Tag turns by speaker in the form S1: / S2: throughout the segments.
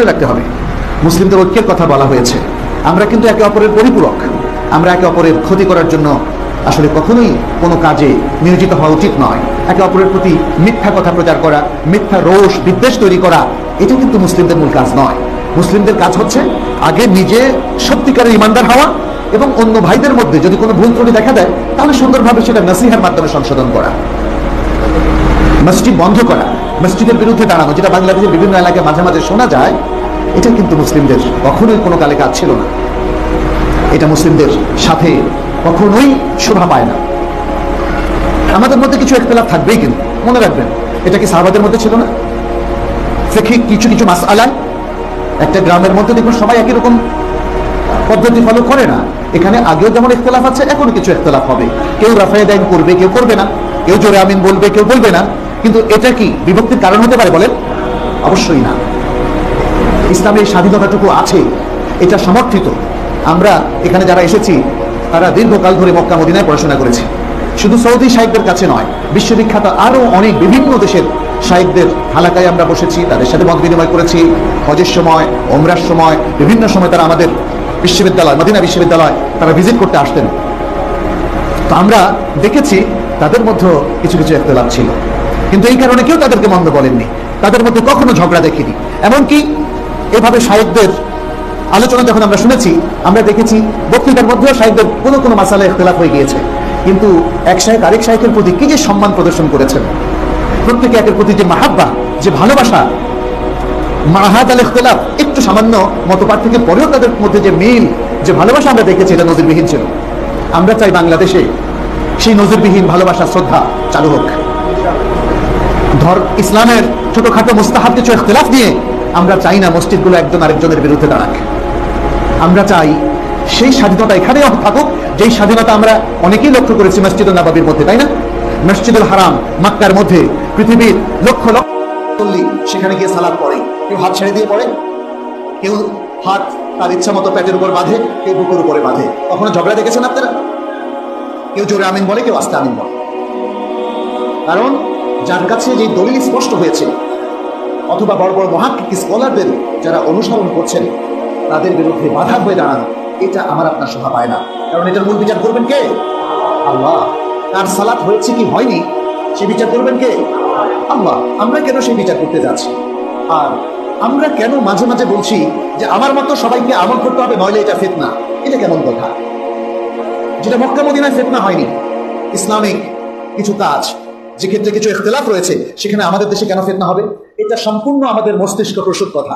S1: মনে রাখতে হবে, মুসলিমদের ঐক্যের কথা বলা হয়েছে। আমরা কিন্তু একে অপরের পরিপূরক। আমরা একে অপরের ক্ষতি করার জন্য আসলে কখনোই কোনো কাজে নিয়োজিত হওয়া উচিত নয়। একে অপরের প্রতি মিথ্যা কথা প্রচার করা, মিথ্যা রোষ বিদ্বেষ তৈরি করা, এটা কিন্তু মুসলিমদের মূল কাজ নয়। মুসলিমদের কাজ হচ্ছে আগে নিজে সত্যিকারের ইমানদার হওয়া এবং অন্য ভাইদের মধ্যে যদি কোনো ভুল ত্রুটি দেখা দেয় তাহলে সুন্দরভাবে সেটা নসিহার মাধ্যমে সংশোধন করা, মসজিদ বন্ধ করা, মসজিদের বিরুদ্ধে দাঁড়ানো, যেটা বাংলাদেশের বিভিন্ন এলাকায় মাঝে মাঝে শোনা যায়, এটা কিন্তু মুসলিমদের কখনোই কোনো কালে কাজ ছিল না। এটা মুসলিমদের সাথে কখনোই শোভা পায় না। আমাদের মধ্যে কিছু ইখতিলাফ থাকবেই, কিন্তু মনে রাখবেন এটা কি সাহাবাদের মধ্যে ছিল না? ফিকহি কিছু কিছু মাসআলায় একটা গ্রামের মধ্যে দেখুন সবাই একই রকম পদ্ধতি ফলো করে না। এখানে আগেও যেমন ইখতিলাফ আছে, এখনো কিছু ইখতিলাফ হবে। কেউ রাফায়ে দাইন করবে, কেউ করবে না, কেউ জোরে আমিন বলবে, কেউ বলবে না। কিন্তু এটা কি বিভক্তির কারণ হতে পারে বলেন? অবশ্যই না। ইসলামের স্বাধীনতাটুকু আছে, এটা সমর্থিত। আমরা এখানে যারা এসেছি তারা দীর্ঘকাল ধরে মক্কা মদিনায় পড়াশোনা করেছি। শুধু সৌদি শাইখদের কাছে নয়, বিশ্ববিখ্যাত আরো অনেক বিভিন্ন দেশের শাইখদের হালাকায় আমরা বসেছি, তাদের সাথে মত বিনিময় করেছি। হজের সময়, ওমরার সময়, বিভিন্ন সময় তারা আমাদের বিশ্ববিদ্যালয়, মদিনা বিশ্ববিদ্যালয় তারা ভিজিট করতে আসতেন। তো আমরা দেখেছি তাদের মধ্যে কিছু কিছু ইখতিলাফ ছিল, কিন্তু এই কারণে কেউ তাদেরকে মন্দ বলেননি। তাদের মধ্যে কখনো ঝগড়া দেখিনি। এমনকি এভাবে শাইখদের আলোচনা যখন আমরা শুনেছি, আমরা দেখেছি বক্তৃতার মধ্যেও শাইখদের কোনো কোনো মাসালায় ইখতিলাফ হয়ে গিয়েছে, কিন্তু এক শাইখ আরেক শাইখের প্রতি কি যে সম্মান প্রদর্শন করেছেন, প্রত্যেকে একের প্রতি যে মাহাব্বা, যে ভালোবাসা, মাহাদ আল ইখতিলাফ, একটু সামান্য মতপার্থক্যের পরেও তাদের মধ্যে যে মিল, যে ভালোবাসা আমরা দেখেছি, এটা নজিরবিহীন ছিল। আমরা চাই বাংলাদেশে সেই নজিরবিহীন ভালোবাসা, শ্রদ্ধা চালু হোক। ইসলামের ছোটখাটো মুস্তাহাব কিছু ইখতিলাফ নিয়ে আমরা চাই না মসজিদগুলো একজন আরেকজনের বিরুদ্ধে দাঁড়াক। আমরা চাই সেই স্বাধীনতা এখানেও থাকুক, যেই স্বাধীনতা আমরা অনেকেই লক্ষ্য করেছি মসজিদুল নববীর মধ্যে, তাই না? মসজিদুল হারাম মক্কার মধ্যে পৃথিবীর লক্ষ লক্ষ সেখানে গিয়ে সালাত পড়ে, কেউ হাত ছেড়ে দিয়ে পড়ে, কেউ হাত তার ইচ্ছা মতো পেটের উপর বাঁধে, কেউ বুকের উপরে বাঁধে। কখনো ঝগড়া দেখেছেন আপনারা? কেউ জোরে আমিন বলে, কেউ আস্তে আমিন বলে। কারণ যার কাছে যে দলিল স্পষ্ট হয়েছে, অথবা বড় বড় মহাক্কিক স্কলারদের যারা অনুসরণ করছেন, তাদের বিরুদ্ধে বাধা হয়ে দাঁড়ানো, এটা আমার আপনার শোভা পায় না। কারণ এটার মূল বিচার করবেন কে? আল্লাহ। তার সালাত হয়েছে কি হয়নি সে বিচার করবেন কে? আল্লাহ। আমরা কেন সেই বিচার করতে যাচ্ছি? আর আমরা কেন মাঝে মাঝে বলছি যে আমার মতো সবাইকে আমল করতে হবে, নইলে এটা ফিতনা? এটা কেমন কথা? যেটা মক্কা মদিনায় ফিতনা হয়নি, ইসলামিক কিছু কাজ যে ক্ষেত্রে কিছু ইখতিলাফ রয়েছে, সেখানে আমাদের দেশে কেন ফিতনা হবে? এটা সম্পূর্ণ আমাদের মস্তিষ্ক প্রসূত কথা।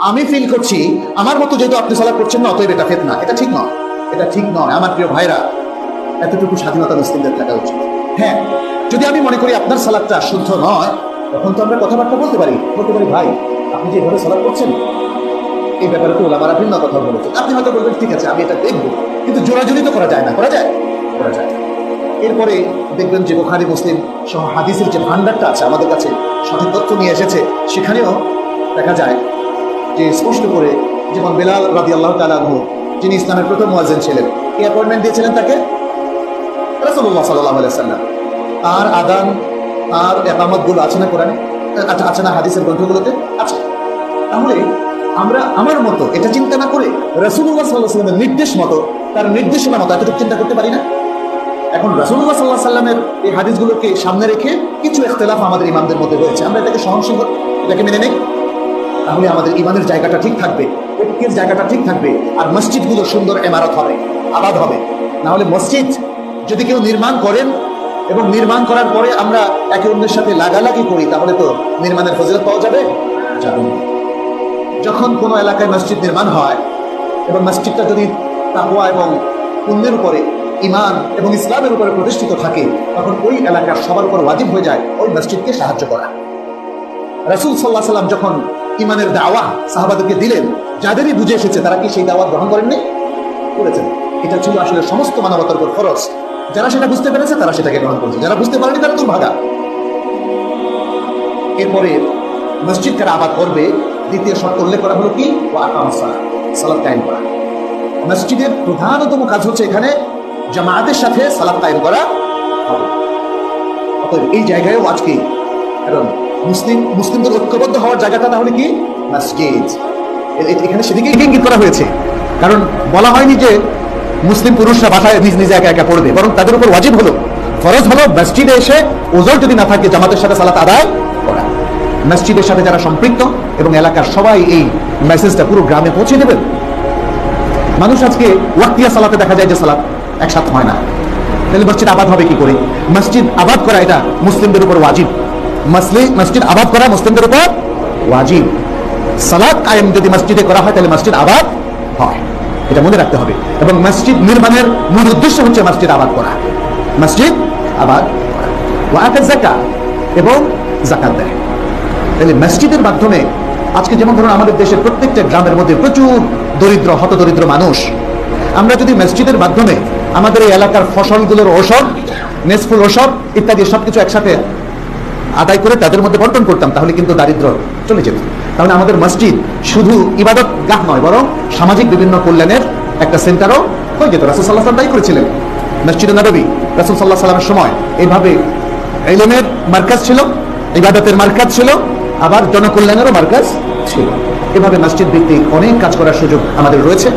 S1: আমি ফিল করছি আমার মতো যেহেতু আপনি সালাত করছেন না, অতএব এটা ফিতনা। এটা ঠিক নয়, এটা ঠিক নয়। আমার প্রিয় ভাইরা, এতটুকু স্বাধীনতা মুসলিমদের থাকা উচিত। হ্যাঁ, যদি আমি মনে করি আপনার সালাতটা শুদ্ধ নয়, তখন তো আমরা কথাবার্তা বলতে পারি, ভাই আপনি যেভাবে সালাত করছেন এই ব্যাপারে তো ওলামারা ভিন্ন কথা বলেছেন। আপনি হয়তো বলবেন ঠিক আছে আমি এটা দেখবো, কিন্তু জোরাজুরি তো করা যায় না। করা যায়? করা যায়। এরপরে দেখবেন যে বুখারী মুসলিম সহ হাদিসের যে ভান্ডারটা আছে আমাদের কাছে, সঠিক তথ্য নিয়ে এসেছে, সেখানেও দেখা যায় যে স্পষ্ট করে, যেমন বেলাল রাদিয়াল্লাহু তাআলা আনহু, যিনি ইসলামের প্রথম মুয়াজ্জিন ছিলেন, কি অ্যাপয়েন্টমেন্ট দিয়েছিলেন তাকে? রাসূলুল্লাহ সাল্লাল্লাহু আলাইহি ওয়াসাল্লাম। তার আযান, তার ইকামত গুলো আছে না কোরআনে? আছে না হাদিসের গ্রন্থগুলোতে? আছে। তাহলে আমরা আমার মতো এটা চিন্তা না করে রাসূলুল্লাহ সাল্লাল্লাহু আলাইহি ওয়াসাল্লামের নির্দেশ মতো, তার নির্দেশনা মতো এতটুকু চিন্তা করতে পারি না? এখন রাসূলুল্লাহ সাল্লাল্লাহু আলাইহি ওয়াসাল্লামের এই হাদিসগুলোকে সামনে রেখে কিছু ইখতিলাফ আমাদের ইমামদের মধ্যে হয়েছে, আমরা এটাকে সহনশীল, এটাকে মেনে নেই। তাহলে আমাদের ইমানের জায়গাটা ঠিক থাকবে, ঐক্যের জায়গাটা ঠিক থাকবে, আর মসজিদগুলো সুন্দর ইমারত হবে, আবাদ হবে। না হলে মসজিদ যদি কেউ নির্মাণ করেন এবং নির্মাণ করার পরে আমরা একে অন্যের সাথে লাগালাগি করি, তাহলে তো নির্মাণের ফজিলত পাওয়া যাবে? যাবে না। যখন কোনো এলাকায় মসজিদ নির্মাণ হয় এবং মসজিদটা যদি তাকওয়া এবং পুণ্যের উপরে, ঈমান এবং ইসলামের উপরে প্রতিষ্ঠিত থাকে, তখন ওই এলাকার সবার উপর ওয়াজিব হয়ে যায় ওই মসজিদকে সাহায্য করা। রাসূল সাল্লাল্লাহু আলাইহি ওয়াসাল্লাম যখন ঈমানের দাওয়াত সাহাবাদেরকে দিলেন, যাদেরই বুঝে এসেছে তারা কি সেই দাওয়াত গ্রহণ করেননি? করেছেন। এটা ছিল আসলে সমস্ত মানবতার উপর ফরজ। যারা সেটা বুঝতে পেরেছে তারা সেটাকে গ্রহণ করেছে, যারা বুঝতে পারেনি তারা দুর্ভাগা। এরপরে মসজিদ কারা আবাদ করবে, দ্বিতীয় শর্ত উল্লেখ করা হলো কি? ওয়া আকামাস সালাত, সালাত কায়েম করা। মসজিদের প্রধানতম কাজ হচ্ছে এখানে জামায়াতের সাথে সালাত কায়েম করা হবে। অতএব এই জায়গায়ও আজকে কারণ মুসলিমদের ঐক্যবদ্ধ হওয়ার জায়গাটা তাহলে কি? মসজিদ। এখানে সেদিকে ইঙ্গিত করা হয়েছে, কারণ বলা হয়নি যে মুসলিম পুরুষরা বাসায় নিজ নিজে একা একা পড়বে, বরং তাদের উপর ওয়াজিব হলো, ফরজ হলো মসজিদে এসে ওজর যদি না থাকে জামাতের সাথে সালাত আদায় করা। মসজিদের সাথে যারা সম্পৃক্ত এবং এলাকার সবাই এই মেসেজটা পুরো গ্রামে পৌঁছে দেবেন। মানুষ আজকে ওয়াক্তিয়া সালাতে দেখা যায় যে সালাত একসাথে হয় না, তাহলে মসজিদ আবাদ হবে কি করে? মসজিদ আবাদ করা এটা মুসলিমদের উপর ওয়াজিব। মসজিদ আবাদ করা মুসলিমদের উপর ওয়াজিব। সালাত কায়েম যদি মসজিদে করা হয় তাহলে মসজিদ আবাদ হয়, এটা মনে রাখতে হবে। এবং মসজিদ নির্মাণের মূল উদ্দেশ্য হচ্ছে মসজিদ আবাদ করা, মসজিদ আবাদ করা। ওয়াআতা যাকাত এবং যাকাত দেয়। তাহলে মসজিদের মাধ্যমে আজকে যেমন ধরুন আমাদের দেশের প্রত্যেকটা গ্রামের মধ্যে প্রচুর দরিদ্র হতদরিদ্র মানুষ, আমরা যদি মসজিদের মাধ্যমে আমাদের এই এলাকার ফসলগুলোর ওষুধ, নেসফুল ওষুধ ইত্যাদি সবকিছু একসাথে আদায় করে তাদের মধ্যে বন্টন করতাম, তাহলে কিন্তু দারিদ্র চলে যেত। তাহলে আমাদের মসজিদ শুধু ইবাদত গাহ নয়, বরং সামাজিক বিভিন্ন কল্যাণের একটা সেন্টারও হয়ে যেত। রাসূল সাল্লাল্লাহু আলাইহি ওয়াসাল্লাম তাই করেছিলেন। মসজিদে নববী রাসূল সাল্লাল্লাহু আলাইহি ওয়াসাল্লামের সময় এইভাবে ইলমের মার্কাজ ছিল, ইবাদতের মার্কাজ ছিল, আবার জনকল্যাণেরও মার্কাজ ছিল। এভাবে মসজিদ ভিত্তিক অনেক কাজ করার সুযোগ আমাদের রয়েছে।